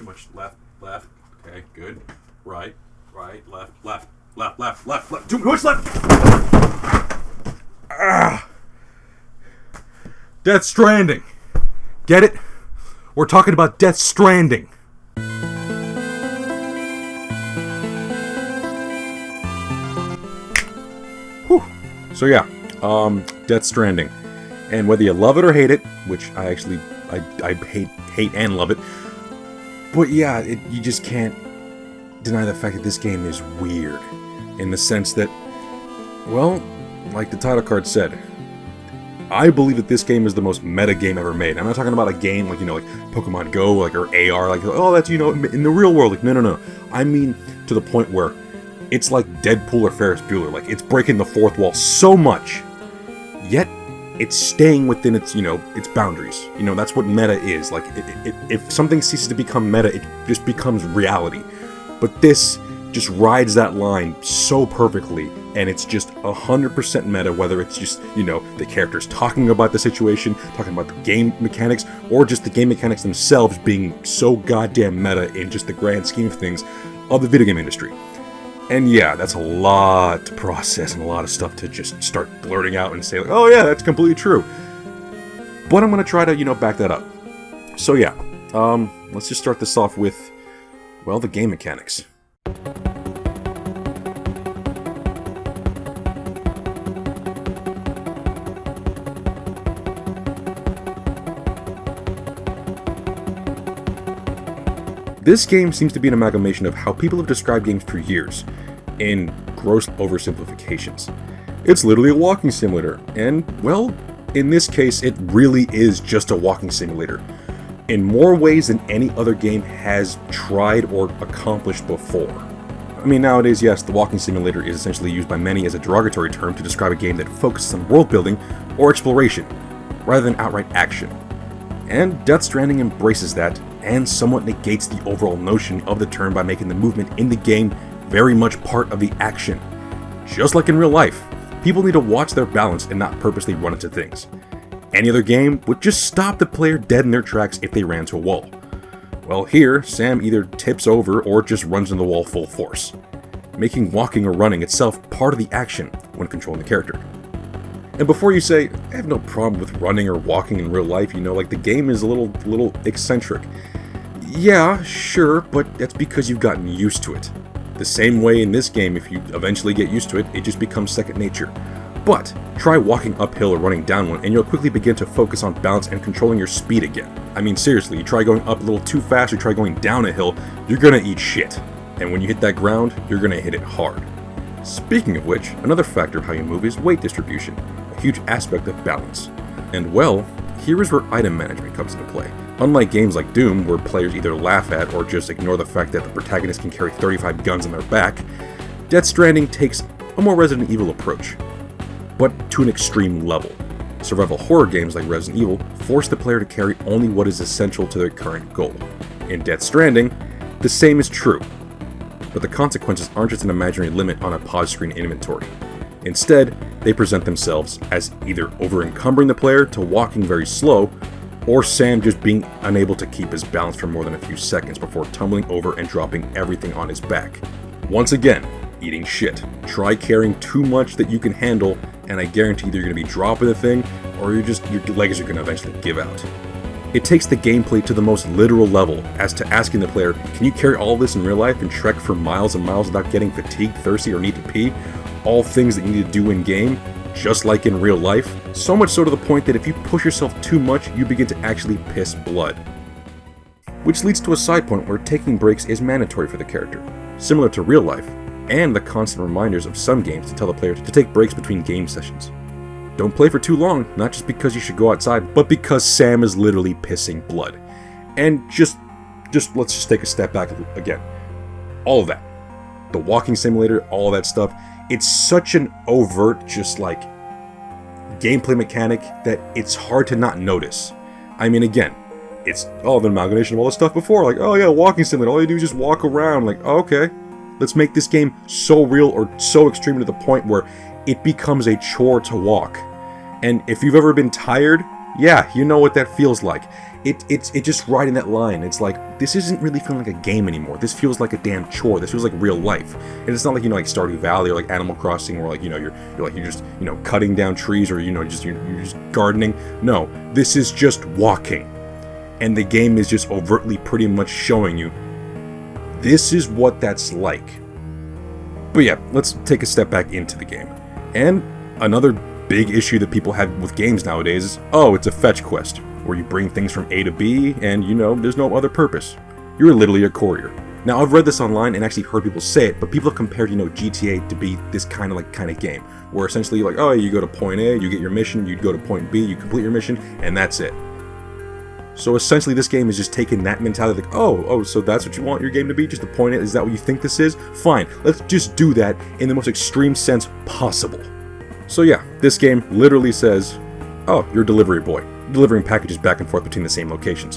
too much left, left. Okay, good. Right, left, left, left, left, left, left. Too much left! Ah! Death Stranding. Get it? We're talking about Death Stranding. Whew. So yeah, Death Stranding. And whether you love it or hate it, which I hate and love it, but yeah, you just can't deny the fact that this game is weird. In the sense that, well, like the title card said, I believe that this game is the most meta game ever made. I'm not talking about a game like, like Pokemon Go, like, or AR, like, oh, that's, in the real world. Like, no. I mean, to the point where it's like Deadpool or Ferris Bueller. Like, it's breaking the fourth wall so much, yet it's staying within its, its boundaries. That's what meta is. Like, if something ceases to become meta, it just becomes reality. But this just rides that line so perfectly, and it's just 100% meta, whether it's just, the characters talking about the situation, talking about the game mechanics, or just the game mechanics themselves being so goddamn meta in just the grand scheme of things of the video game industry. And yeah, that's a lot to process and a lot of stuff to just start blurting out and say, like, oh yeah, that's completely true. But I'm going to try to, back that up. So yeah, let's just start this off with, well, the game mechanics. This game seems to be an amalgamation of how people have described games for years, in gross oversimplifications. It's literally a walking simulator, and, well, in this case, it really is just a walking simulator, in more ways than any other game has tried or accomplished before. I mean, nowadays, yes, the walking simulator is essentially used by many as a derogatory term to describe a game that focuses on world building or exploration, rather than outright action. And Death Stranding embraces that, and somewhat negates the overall notion of the term by making the movement in the game very much part of the action. Just like in real life, people need to watch their balance and not purposely run into things. Any other game would just stop the player dead in their tracks if they ran to a wall. Well, here, Sam either tips over or just runs into the wall full force, making walking or running itself part of the action when controlling the character. And before you say, I have no problem with running or walking in real life, like the game is a little eccentric. Yeah, sure, but that's because you've gotten used to it. The same way in this game, if you eventually get used to it, it just becomes second nature. But try walking uphill or running down one, and you'll quickly begin to focus on balance and controlling your speed again. I mean, seriously, you try going up a little too fast or try going down a hill, you're gonna eat shit. And when you hit that ground, you're gonna hit it hard. Speaking of which, another factor of how you move is weight distribution, a huge aspect of balance. And well, here is where item management comes into play. Unlike games like Doom, where players either laugh at or just ignore the fact that the protagonist can carry 35 guns on their back, Death Stranding takes a more Resident Evil approach, but to an extreme level. Survival horror games like Resident Evil force the player to carry only what is essential to their current goal. In Death Stranding, the same is true, but the consequences aren't just an imaginary limit on a pause screen inventory. Instead, they present themselves as either over-encumbering the player to walking very slow, or Sam just being unable to keep his balance for more than a few seconds before tumbling over and dropping everything on his back. Once again, eating shit. Try carrying too much that you can handle, and I guarantee either you're going to be dropping the thing, or your legs are going to eventually give out. It takes the gameplay to the most literal level, as to asking the player, can you carry all this in real life and trek for miles and miles without getting fatigued, thirsty, or need to pee? All things that you need to do in game, just like in real life. So much so to the point that if you push yourself too much, you begin to actually piss blood. Which leads to a side point where taking breaks is mandatory for the character, similar to real life, and the constant reminders of some games to tell the player to take breaks between game sessions. Don't play for too long, not just because you should go outside, but because Sam is literally pissing blood. And just let's just take a step back again. All of that. The walking simulator, all of that stuff, it's such an overt, just like, gameplay mechanic that it's hard to not notice. I mean, again, it's all the amalgamation of all the stuff before, like, oh yeah, walking simulator, all you do is just walk around, like, oh, okay. Let's make this game so real or so extreme to the point where it becomes a chore to walk. And if you've ever been tired Yeah, you know what that feels like. It's just riding that line. It's like, this isn't really feeling like a game anymore. This feels like a damn chore. This feels like real life. And it's not like, like Stardew Valley or like Animal Crossing, where like, you're just, cutting down trees, or, you're just gardening. No, this is just walking. And the game is just overtly pretty much showing you, this is what that's like. But yeah, let's take a step back into the game. And another big issue that people have with games nowadays is, it's a fetch quest, where you bring things from A to B, and there's no other purpose. You're literally a courier. Now, I've read this online and actually heard people say it, but people have compared, GTA to be this kind of game, where essentially, you go to point A, you get your mission, you go to point B, you complete your mission, and that's it. So essentially, this game is just taking that mentality, like, so that's what you want your game to be? Just a point A? Is that what you think this is? Fine, let's just do that in the most extreme sense possible. So yeah, this game literally says, you're a delivery boy, delivering packages back and forth between the same locations.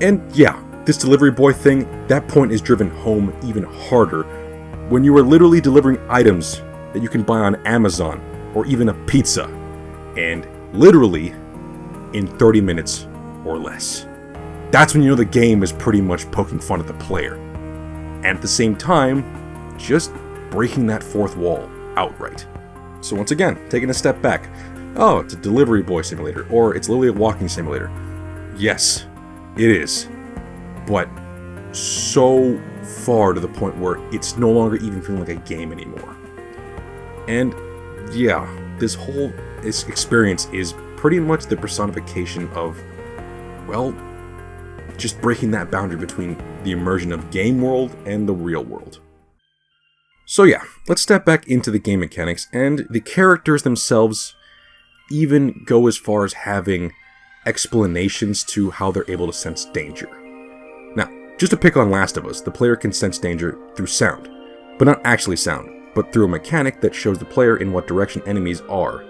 And yeah, this delivery boy thing, that point is driven home even harder when you are literally delivering items that you can buy on Amazon, or even a pizza, and literally in 30 minutes or less. That's when the game is pretty much poking fun at the player, and at the same time, just breaking that fourth wall outright. So once again, taking a step back, it's a delivery boy simulator, or it's literally a walking simulator. Yes, it is, but so far to the point where it's no longer even feeling like a game anymore. And yeah, this experience is pretty much the personification of, just breaking that boundary between the immersion of game world and the real world. So yeah, let's step back into the game mechanics, and the characters themselves even go as far as having explanations to how they're able to sense danger. Now, just to pick on Last of Us, the player can sense danger through sound, but not actually sound, but through a mechanic that shows the player in what direction enemies are.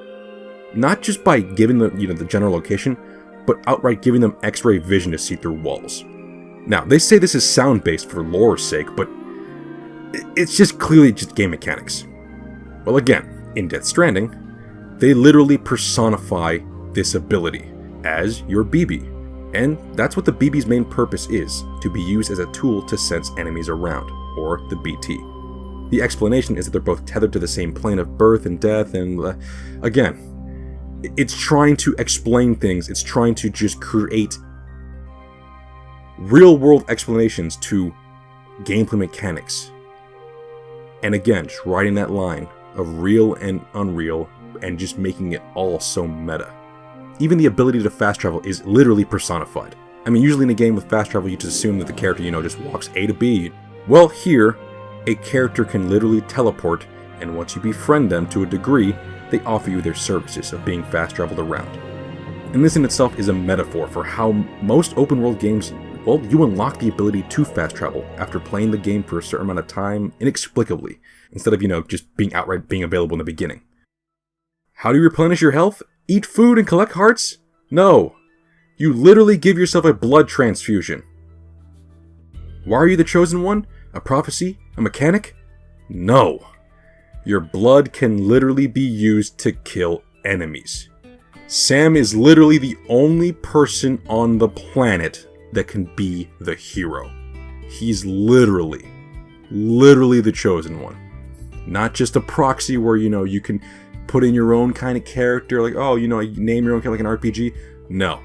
Not just by giving them, the general location, but outright giving them X-ray vision to see through walls. Now, they say this is sound-based for lore's sake, but it's just clearly just game mechanics. Well, again, in Death Stranding, they literally personify this ability as your BB, and that's what the BB's main purpose is, to be used as a tool to sense enemies around, or the BT. The explanation is that they're both tethered to the same plane of birth and death, and again, it's trying to explain things, it's trying to just create real-world explanations to gameplay mechanics. And again, just riding that line of real and unreal, and just making it all so meta. Even the ability to fast travel is literally personified. I mean, usually in a game with fast travel, you just assume that the character, just walks A to B. Well, here, a character can literally teleport, and once you befriend them to a degree, they offer you their services of being fast traveled around. And this in itself is a metaphor for how most open world games, you unlock the ability to fast travel after playing the game for a certain amount of time inexplicably, instead of, just being outright being available in the beginning. How do you replenish your health? Eat food and collect hearts? No. You literally give yourself a blood transfusion. Why are you the chosen one? A prophecy? A mechanic? No. Your blood can literally be used to kill enemies. Sam is literally the only person on the planet that can be the hero. He's literally the chosen one. Not just a proxy where, you can put in your own kind of character, like, you name your own character like an RPG. No.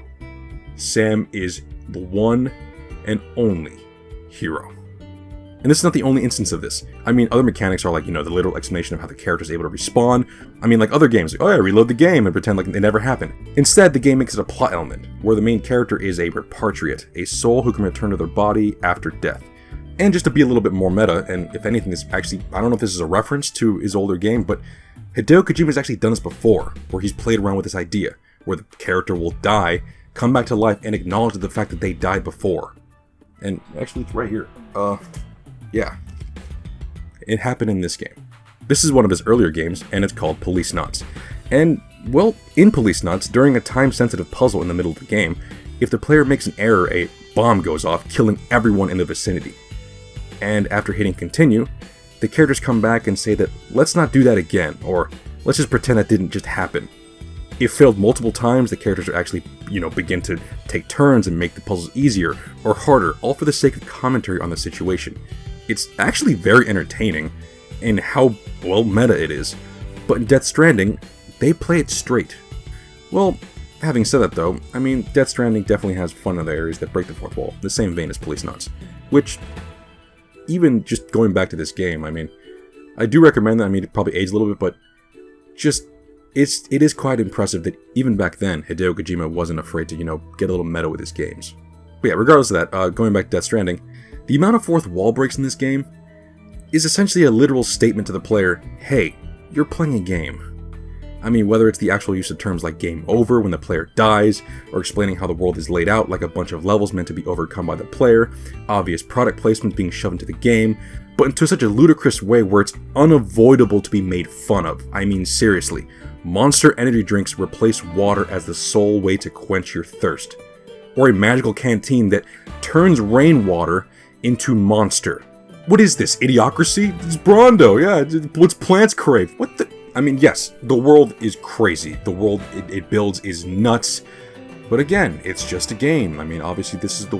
Sam is the one and only hero. And this is not the only instance of this. I mean, other mechanics are like, the literal explanation of how the character is able to respawn. I mean, like other games, like, reload the game and pretend like it never happened. Instead, the game makes it a plot element, where the main character is a repatriate, a soul who can return to their body after death. And just to be a little bit more meta, and if anything, this actually, I don't know if this is a reference to his older game, but Hideo Kojima has actually done this before, where he's played around with this idea, where the character will die, come back to life, and acknowledge the fact that they died before. And actually, it's right here. Yeah. It happened in this game. This is one of his earlier games, and it's called Police Knots. And, in Police Knots, during a time-sensitive puzzle in the middle of the game, if the player makes an error, a bomb goes off, killing everyone in the vicinity. And after hitting continue, the characters come back and say that, let's not do that again, or let's just pretend that didn't just happen. If failed multiple times, the characters are actually, begin to take turns and make the puzzles easier or harder, all for the sake of commentary on the situation. It's actually very entertaining in how, meta it is. But in Death Stranding, they play it straight. Well, having said that though, Death Stranding definitely has fun in other areas that break the fourth wall, the same vein as Police Nuts. Which, even just going back to this game, I do recommend that. It probably aged a little bit, but it is quite impressive that even back then, Hideo Kojima wasn't afraid to, get a little meta with his games. But yeah, regardless of that, going back to Death Stranding, the amount of fourth wall breaks in this game is essentially a literal statement to the player, hey, you're playing a game. Whether it's the actual use of terms like game over when the player dies, or explaining how the world is laid out like a bunch of levels meant to be overcome by the player, obvious product placement being shoved into the game, but into such a ludicrous way where it's unavoidable to be made fun of. Seriously, Monster energy drinks replace water as the sole way to quench your thirst. Or a magical canteen that turns rainwater into Monster. What is this, idiocracy? It's Brondo, yeah, what's plants crave? What the... yes, the world is crazy. The world it builds is nuts. But again, it's just a game. Obviously this is the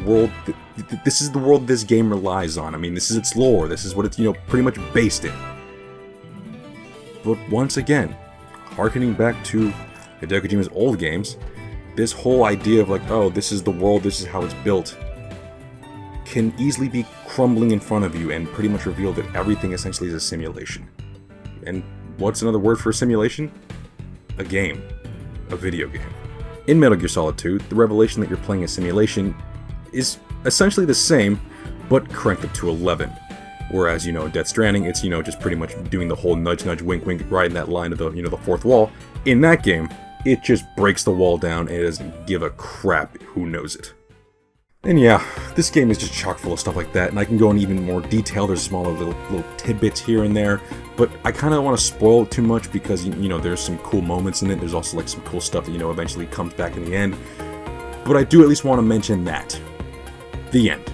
world this game relies on. This is its lore. This is what it's, pretty much based in. But once again, harkening back to Hideo Kojima's old games, this whole idea of like, oh, this is the world, this is how it's built, can easily be crumbling in front of you and pretty much reveal that everything essentially is a simulation. And what's another word for a simulation? A game. A video game. In Metal Gear Solid 2, the revelation that you're playing a simulation is essentially the same, but cranked up to 11. Whereas, in Death Stranding, it's, just pretty much doing the whole nudge, nudge, wink, wink, right in that line of the, the fourth wall. In that game, it just breaks the wall down and it doesn't give a crap who knows it. And yeah, this game is just chock full of stuff like that, and I can go in even more detail. There's smaller little tidbits here and there, but I kind of don't want to spoil it too much because, there's some cool moments in it. There's also like some cool stuff that, eventually comes back in the end. But I do at least want to mention that. The end.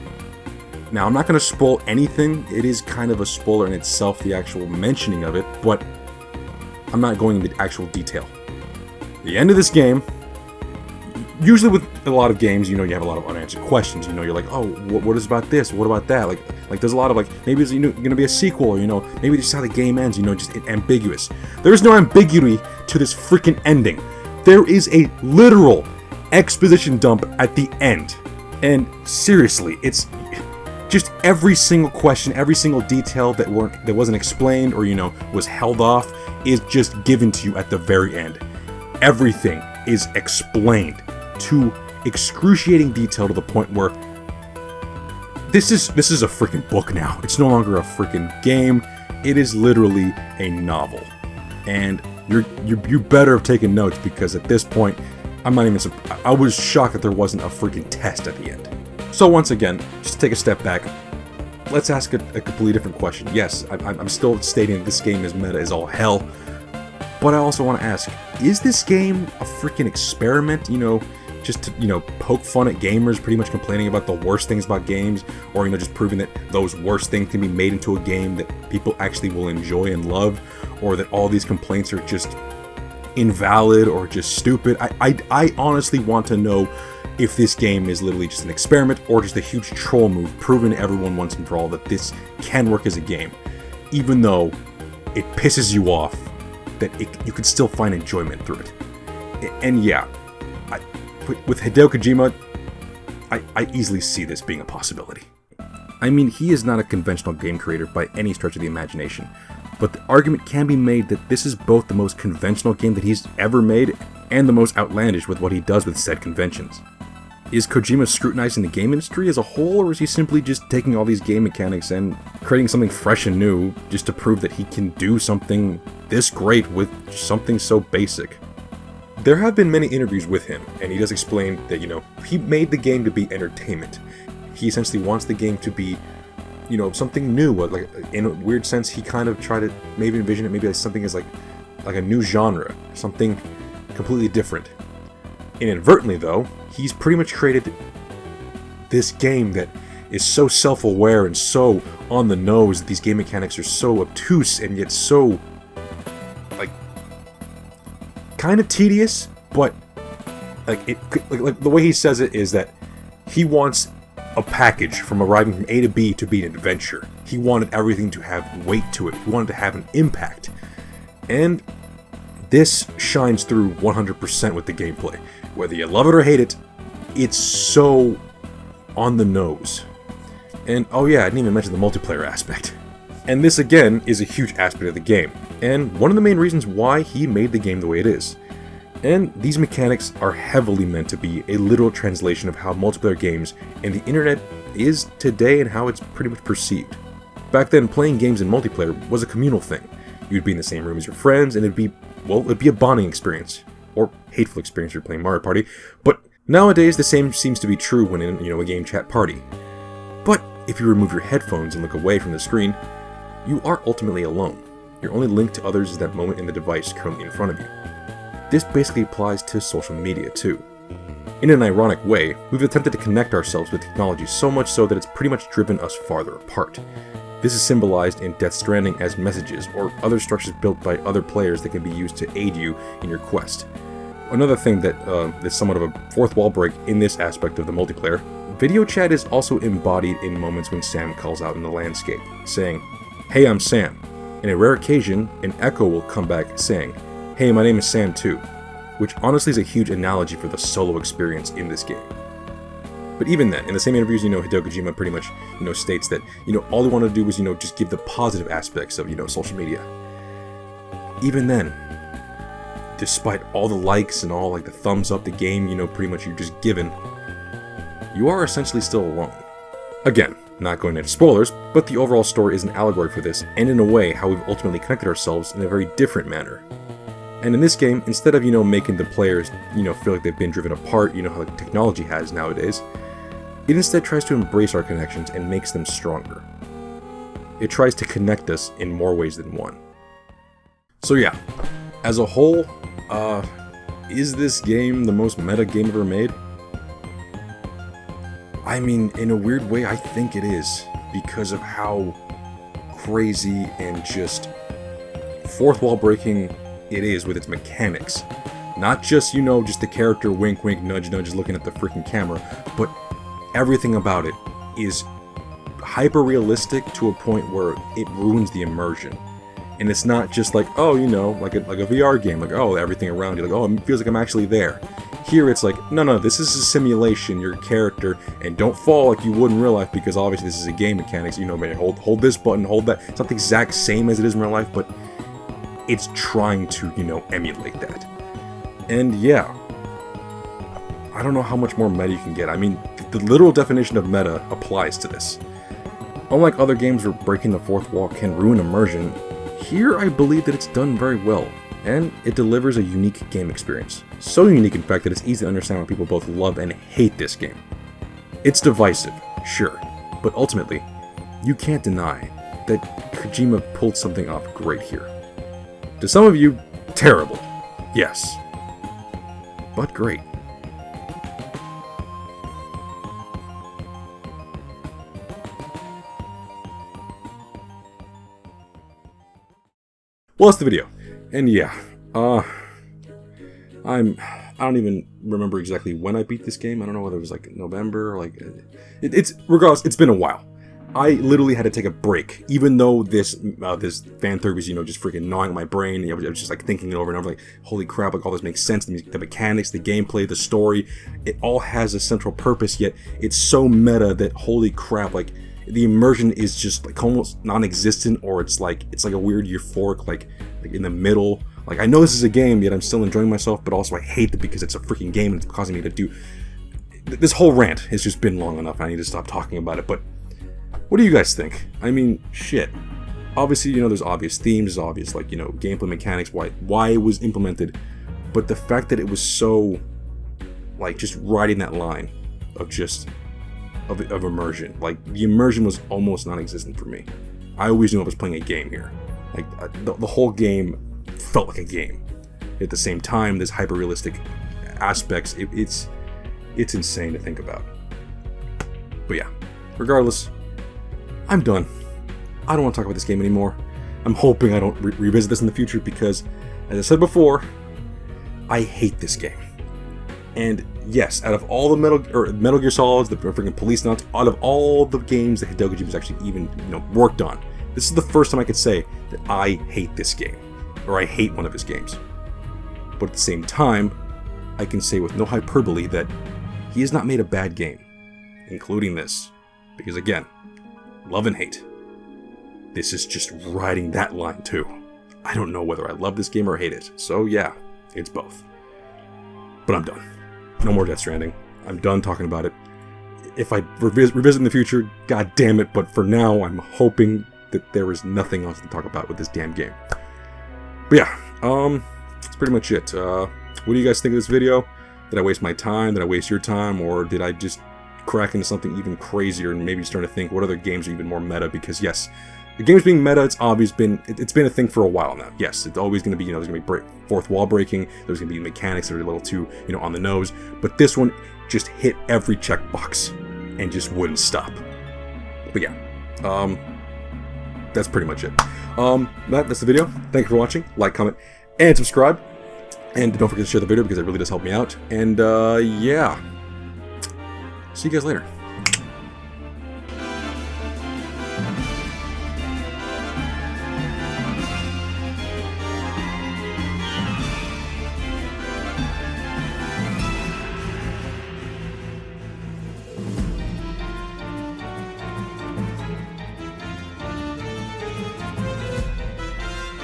Now, I'm not going to spoil anything. It is kind of a spoiler in itself, the actual mentioning of it, but I'm not going into actual detail. The end of this game, usually with a lot of games, you have a lot of unanswered questions. You're like, oh, what is about this? What about that? Like there's a lot of like, maybe there's going to be a sequel, or, maybe this is how the game ends, just ambiguous. There is no ambiguity to this freaking ending. There is a literal exposition dump at the end. And seriously, it's just every single question, every single detail that wasn't explained or, was held off is just given to you at the very end. Everything is explained to excruciating detail to the point where this is a freaking book now. It's no longer a freaking game. It is literally a novel. And you better have taken notes, because at this point, I was shocked that there wasn't a freaking test at the end. So once again, just take a step back. Let's ask a completely different question. Yes, I'm still stating that this game is meta as all hell, but I also want to ask, is this game a freaking experiment, just to, poke fun at gamers pretty much complaining about the worst things about games, or, just proving that those worst things can be made into a game that people actually will enjoy and love, or that all these complaints are just invalid or just stupid? I honestly want to know if this game is literally just an experiment or just a huge troll move proving to everyone once and for all that this can work as a game, even though it pisses you off that you could still find enjoyment through it. And yeah, with Hideo Kojima, I easily see this being a possibility. He is not a conventional game creator by any stretch of the imagination, but the argument can be made that this is both the most conventional game that he's ever made and the most outlandish with what he does with said conventions. Is Kojima scrutinizing the game industry as a whole, or is he simply just taking all these game mechanics and creating something fresh and new just to prove that he can do something this great with something so basic? There have been many interviews with him, and he does explain that, he made the game to be entertainment. He essentially wants the game to be, something new. Like, in a weird sense, he kind of tried to maybe envision it maybe as something as like a new genre, something completely different. Inadvertently, though, he's pretty much created this game that is so self-aware and so on the nose that these game mechanics are so obtuse and yet so, kind of tedious, but like the way he says it is that he wants a package from arriving from A to B to be an adventure. He wanted everything to have weight to it. He wanted to have an impact. And this shines through 100% with the gameplay. Whether you love it or hate it, it's so on the nose. And oh yeah, I didn't even mention the multiplayer aspect. And this again is a huge aspect of the game, and one of the main reasons why he made the game the way it is. And these mechanics are heavily meant to be a literal translation of how multiplayer games and the internet is today and how it's pretty much perceived. Back then, playing games in multiplayer was a communal thing. You'd be in the same room as your friends, and it'd be a bonding experience. Or hateful experience if you're playing Mario Party. But nowadays, the same seems to be true when in, a game chat party. But if you remove your headphones and look away from the screen, you are ultimately alone. Your only link to others is that moment in the device currently in front of you. This basically applies to social media too. In an ironic way, we've attempted to connect ourselves with technology so much so that it's pretty much driven us farther apart. This is symbolized in Death Stranding as messages or other structures built by other players that can be used to aid you in your quest. Another thing that is somewhat of a fourth wall break in this aspect of the multiplayer, video chat is also embodied in moments when Sam calls out in the landscape, saying, "Hey, I'm Sam." In a rare occasion, an echo will come back saying, "Hey, my name is Sam too," which honestly is a huge analogy for the solo experience in this game. But even then, in the same interviews, Hideo Kojima pretty much, states that, all he wanted to do was, just give the positive aspects of, social media. Even then, despite all the likes and all, the thumbs up the game, pretty much you're just given, you are essentially still alone. Again, not going into spoilers, but the overall story is an allegory for this, and in a way, how we've ultimately connected ourselves in a very different manner. And in this game, instead of, making the players, feel like they've been driven apart, how technology has nowadays, it instead tries to embrace our connections and makes them stronger. It tries to connect us in more ways than one. So yeah, as a whole, is this game the most meta game ever made? I mean, in a weird way, I think it is, because of how crazy and just fourth wall breaking it is with its mechanics. Not just, just the character wink wink nudge nudge looking at the freaking camera, but everything about it is hyper realistic to a point where it ruins the immersion. And it's not just like, oh, like a VR game, like, oh, everything around you, like, oh, it feels like I'm actually there. Here it's like, no, this is a simulation, your character, and don't fall like you would in real life, because obviously this is a game mechanics, man, hold this button, hold that. It's not the exact same as it is in real life, but it's trying to, emulate that. And yeah, I don't know how much more meta you can get. I mean, the literal definition of meta applies to this. Unlike other games where breaking the fourth wall can ruin immersion, here I believe that it's done very well, and it delivers a unique game experience. So unique, in fact, that it's easy to understand why people both love and hate this game. It's divisive, sure, but ultimately, you can't deny that Kojima pulled something off great here. To some of you, terrible, yes, but great. Well, that's the video. And yeah, I don't even remember exactly when I beat this game. I don't know whether it was like November or it's regardless, it's been a while. I literally had to take a break, even though this fan theory was, just freaking gnawing at my brain. I was just like thinking it over and over, like, holy crap, like all this makes sense. The mechanics, the gameplay, the story, it all has a central purpose, yet it's so meta that holy crap, like the immersion is just like almost non-existent, or it's like a weird euphoric, like in the middle. Like, I know this is a game, yet I'm still enjoying myself, but also I hate it because it's a freaking game and it's causing me to do... This whole rant has just been long enough, and I need to stop talking about it, but what do you guys think? I mean, shit. Obviously, there's obvious themes, there's obvious, gameplay mechanics, why it was implemented, but the fact that it was so, just riding that line of immersion. Like, the immersion was almost non-existent for me. I always knew I was playing a game here. Like, the whole game felt like a game. At the same time, there's hyper-realistic aspects. It's insane to think about. But yeah, regardless, I'm done. I don't want to talk about this game anymore. I'm hoping I don't revisit this in the future because, as I said before, I hate this game. And yes, out of all the Metal Gear Solids, the freaking Police Knots, out of all the games that Hideo Kojima's actually even worked on, this is the first time I could say that I hate this game, or I hate one of his games. But at the same time, I can say with no hyperbole that he has not made a bad game, including this. Because again, love and hate. This is just riding that line too. I don't know whether I love this game or hate it, so yeah, it's both. But I'm done. No more Death Stranding. I'm done talking about it. If I revisit in the future, god damn it, but for now, I'm hoping that there is nothing else to talk about with this damn game. But yeah, that's pretty much it. What do you guys think of this video? Did I waste my time? Did I waste your time? Or did I just crack into something even crazier and maybe starting to think what other games are even more meta? Because yes, the game's being meta, it's been a thing for a while now. Yes, it's always going to be, there's going to be fourth wall breaking, there's going to be mechanics that are a little too, on the nose, but this one just hit every checkbox and just wouldn't stop. But yeah, that's pretty much it. That's the video. Thank you for watching. Like, comment, and subscribe. And don't forget to share the video because it really does help me out. And yeah, see you guys later.